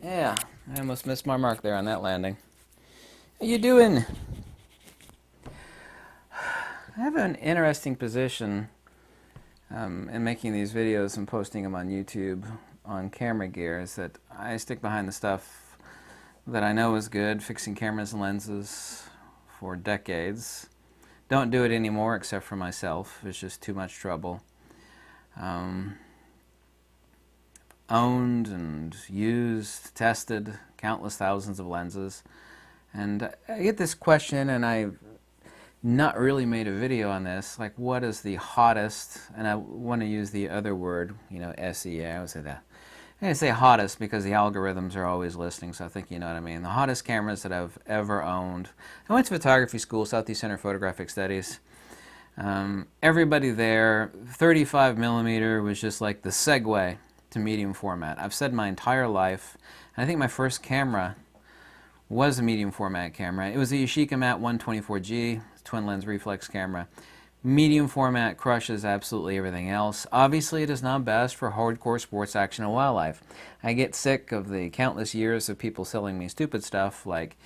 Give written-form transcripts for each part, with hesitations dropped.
Yeah, I almost missed my mark there on that landing. How you doing? I have an interesting position in making these videos and posting them on YouTube on camera gear, is that I stick behind the stuff that I know is good, fixing cameras and lenses for decades. Don't do it anymore except for myself. It's just too much trouble. Owned and used, tested countless thousands of lenses. And I get this question, and I've not really made a video on this, like what is the hottest, and I want to use the other word, SE, I would say that. I say hottest because the algorithms are always listening, so I think you know what I mean. The hottest cameras that I've ever owned. I went to photography school, Southeast Center Photographic Studies. Everybody there, 35mm was just like the segue to medium format. I've said my entire life, and I think my first camera was a medium format camera. It was a Yashica Mat 124G, twin lens reflex camera. Medium format crushes absolutely everything else. Obviously, it is not best for hardcore sports action and wildlife. I get sick of the countless years of people selling me stupid stuff like,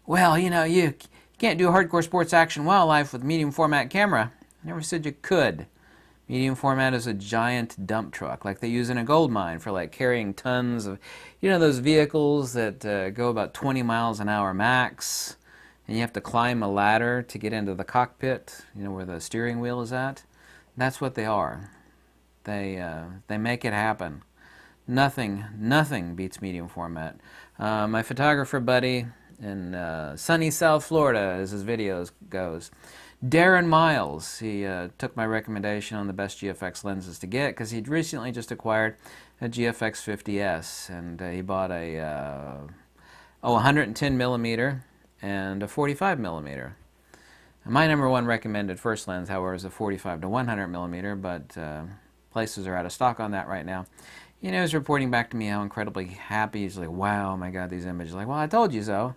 well, you can't do hardcore sports action wildlife with medium format camera. I never said you could. Medium format is a giant dump truck, like they use in a gold mine for like carrying tons of, those vehicles that go about 20 miles an hour max, and you have to climb a ladder to get into the cockpit, where the steering wheel is at. That's what they are. They make it happen. Nothing beats medium format. My photographer buddy in sunny South Florida, as his videos goes, Darren Miles, he took my recommendation on the best Gfx lenses to get because he'd recently just acquired a Gfx 50S, and he bought a 110mm and a 45mm. My number one recommended first lens, however, is a 45 to 100mm, but places are out of stock on that right now. He was reporting back to me how incredibly happy. He's like, wow, my God, these images. Like, well, I told you so.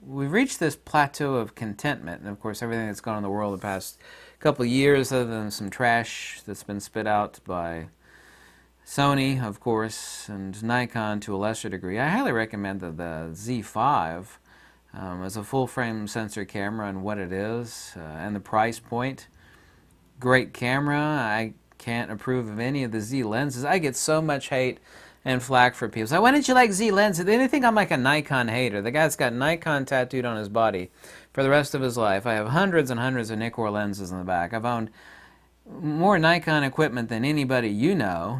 We've reached this plateau of contentment, and of course everything that's gone on in the world the past couple of years, other than some trash that's been spit out by Sony, of course, and Nikon to a lesser degree. I highly recommend the Z5 as a full-frame sensor camera and what it is, and the price point. Great camera. I can't approve of any of the Z lenses. I get so much hate and flack for people. So why didn't you like Z lenses? They think I'm like a Nikon hater. The guy's got Nikon tattooed on his body for the rest of his life. I have hundreds and hundreds of Nikkor lenses in the back. I've owned more Nikon equipment than anybody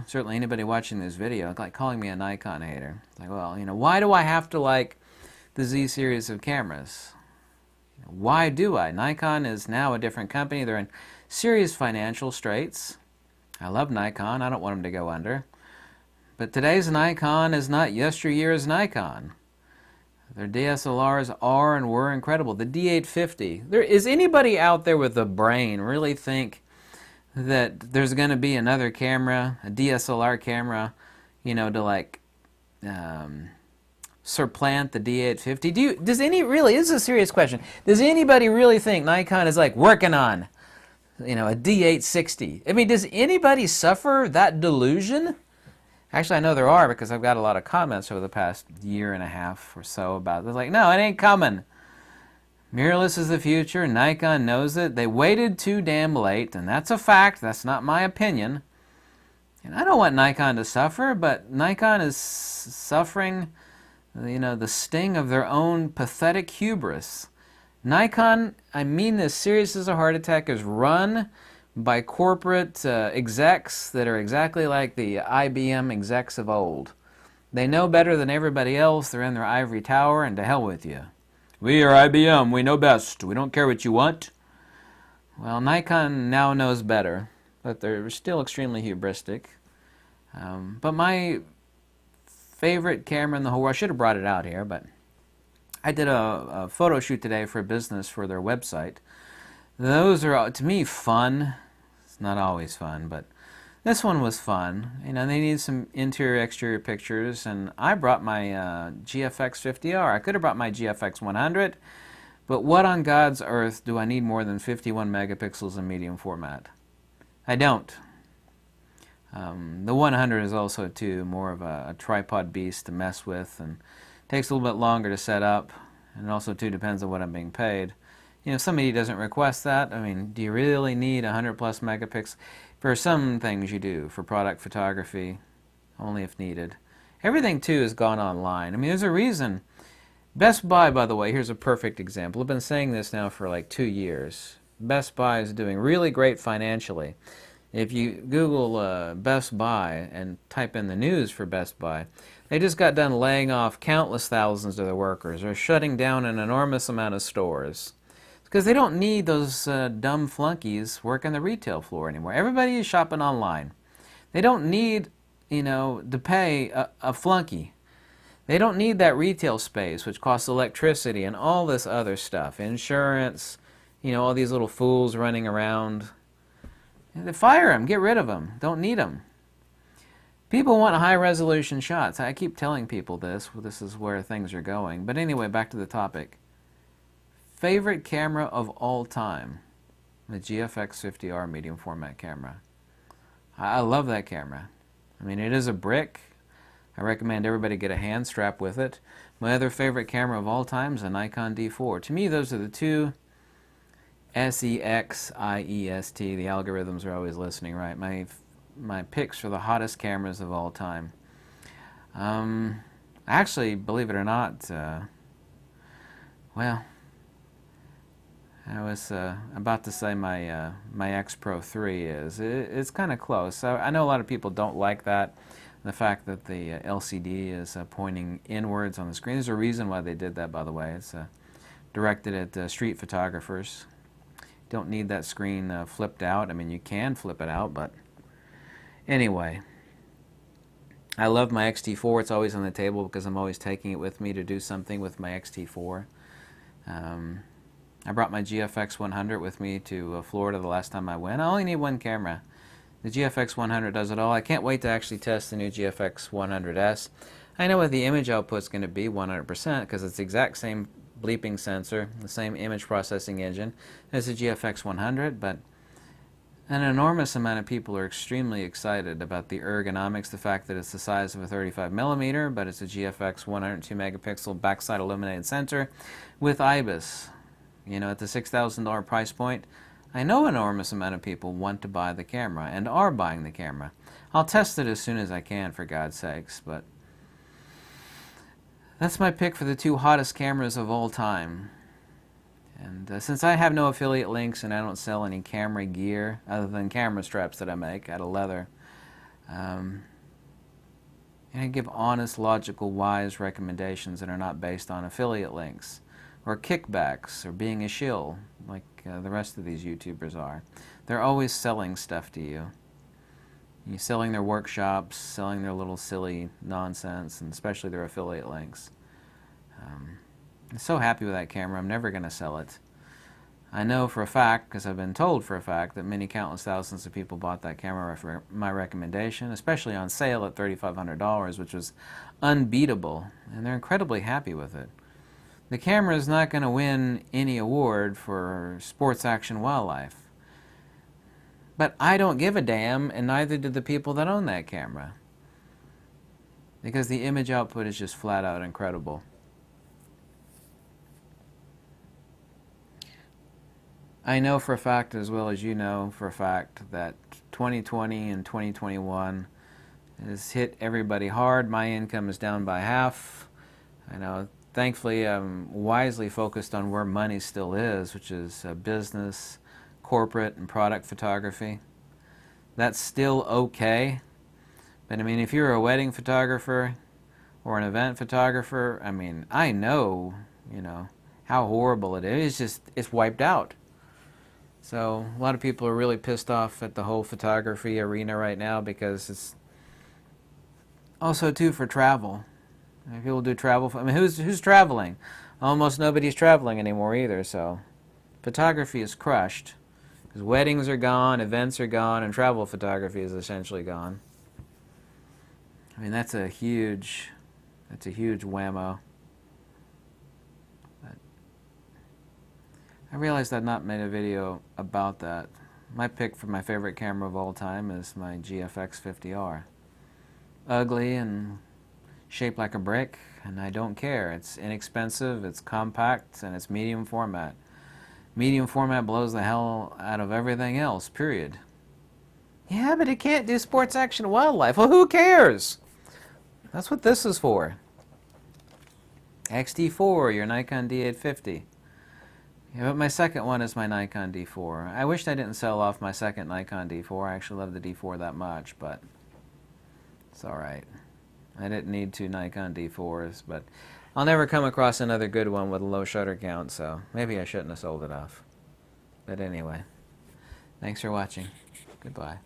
certainly anybody watching this video, like calling me a Nikon hater. It's like, well, why do I have to like the Z series of cameras? Why do I? Nikon is now a different company. They're in serious financial straits. I love Nikon. I don't want them to go under. But today's Nikon is not yesteryear's Nikon. Their DSLRs are and were incredible. The D850. Is anybody out there with a brain really think that there's going to be another camera, a DSLR camera, to like supplant the D850? This is a serious question. Does anybody really think Nikon is like working on, a D860? I mean, does anybody suffer that delusion? Actually, I know there are, because I've got a lot of comments over the past year and a half or so about it. They're like, no, it ain't coming. Mirrorless is the future. Nikon knows it. They waited too damn late, and that's a fact. That's not my opinion. And I don't want Nikon to suffer, but Nikon is suffering, the sting of their own pathetic hubris. Nikon, I mean this serious as a heart attack, is run by corporate execs that are exactly like the IBM execs of old. They know better than everybody else. They're in their ivory tower, and to hell with you. We are IBM. We know best. We don't care what you want. Well, Nikon now knows better, but they're still extremely hubristic. But my favorite camera in the whole world, I should have brought it out here, but I did a photo shoot today for a business for their website. Those are, to me, fun. It's not always fun, but this one was fun. They needed some interior, exterior pictures, and I brought my GFX 50R. I could have brought my GFX 100, But what on God's earth do I need more than 51 megapixels in medium format? I don't. The 100 is also, too, more of a tripod beast to mess with, and takes a little bit longer to set up, and also, too, depends on what I'm being paid. You know, if somebody doesn't request that, I mean, do you really need 100 plus megapixels? For some things you do, for product photography, only if needed. Everything, too, has gone online. I mean, there's a reason. Best Buy, by the way, here's a perfect example. I've been saying this now for like 2 years. Best Buy is doing really great financially. If you Google Best Buy and type in the news for Best Buy, they just got done laying off countless thousands of their workers, or shutting down an enormous amount of stores. Because they don't need those dumb flunkies working the retail floor anymore. Everybody is shopping online. They don't need, to pay a flunky. They don't need that retail space, which costs electricity and all this other stuff. Insurance, all these little fools running around. Fire them. Get rid of them. Don't need them. People want high-resolution shots. I keep telling people this. Well, this is where things are going. But anyway, back to the topic. Favorite camera of all time? The Gfx 50R medium format camera. I love that camera. I mean, it is a brick. I recommend everybody get a hand strap with it. My other favorite camera of all time is a Nikon D4. To me, those are the two. S-E-X-I-E-S-T. The algorithms are always listening, right? My picks for the hottest cameras of all time. Actually, believe it or not, well, I was about to say my X Pro 3 is. It's kind of close. I know a lot of people don't like that. The fact that the LCD is pointing inwards on the screen. There's a reason why they did that, by the way. It's directed at street photographers. Don't need that screen flipped out. I mean, you can flip it out, but anyway. I love my X-T4. It's always on the table because I'm always taking it with me to do something with my X-T4. I brought my GFX 100 with me to Florida the last time I went. I only need one camera. The GFX 100 does it all. I can't wait to actually test the new GFX 100S. I know what the image output's going to be 100% because it's the exact same bleeping sensor, the same image processing engine as the GFX 100, but an enormous amount of people are extremely excited about the ergonomics, the fact that it's the size of a 35mm, but it's a GFX 102 megapixel backside illuminated sensor with IBIS. At the $6,000 price point, I know an enormous amount of people want to buy the camera and are buying the camera. I'll test it as soon as I can, for God's sakes, but that's my pick for the two hottest cameras of all time. And since I have no affiliate links and I don't sell any camera gear other than camera straps that I make out of leather, and I give honest, logical, wise recommendations that are not based on affiliate links or kickbacks or being a shill like the rest of these YouTubers are. They're always selling stuff to you. You're selling their workshops, selling their little silly nonsense, and especially their affiliate links. I'm so happy with that camera, I'm never going to sell it. I know for a fact, because I've been told for a fact, that many countless thousands of people bought that camera for my recommendation, especially on sale at $3,500, which was unbeatable, and they're incredibly happy with it. The camera is not going to win any award for sports action wildlife. But I don't give a damn, and neither do the people that own that camera. Because the image output is just flat out incredible. I know for a fact, as well as you know for a fact, that 2020 and 2021 has hit everybody hard. My income is down by half. I know, thankfully, I'm wisely focused on where money still is, which is business, corporate, and product photography. That's still okay. But I mean, if you're a wedding photographer or an event photographer, I mean, I know, how horrible it is. It's wiped out. So a lot of people are really pissed off at the whole photography arena right now because it's also too for travel. People do travel. I mean, who's traveling? Almost nobody's traveling anymore either. So photography is crushed because weddings are gone, events are gone, and travel photography is essentially gone. I mean, that's a huge whammo. I realized I've not made a video about that. My pick for my favorite camera of all time is my Gfx 50R. Ugly and shaped like a brick, and I don't care. It's inexpensive, it's compact, and it's medium format. Medium format blows the hell out of everything else, period. Yeah, but it can't do sports action wildlife. Well, who cares? That's what this is for. XD4, your Nikon D850. Yeah, but my second one is my Nikon D4. I wished I didn't sell off my second Nikon D4. I actually love the D4 that much, but it's alright. I didn't need two Nikon D4s, but I'll never come across another good one with a low shutter count, so maybe I shouldn't have sold it off. But anyway, thanks for watching. Goodbye.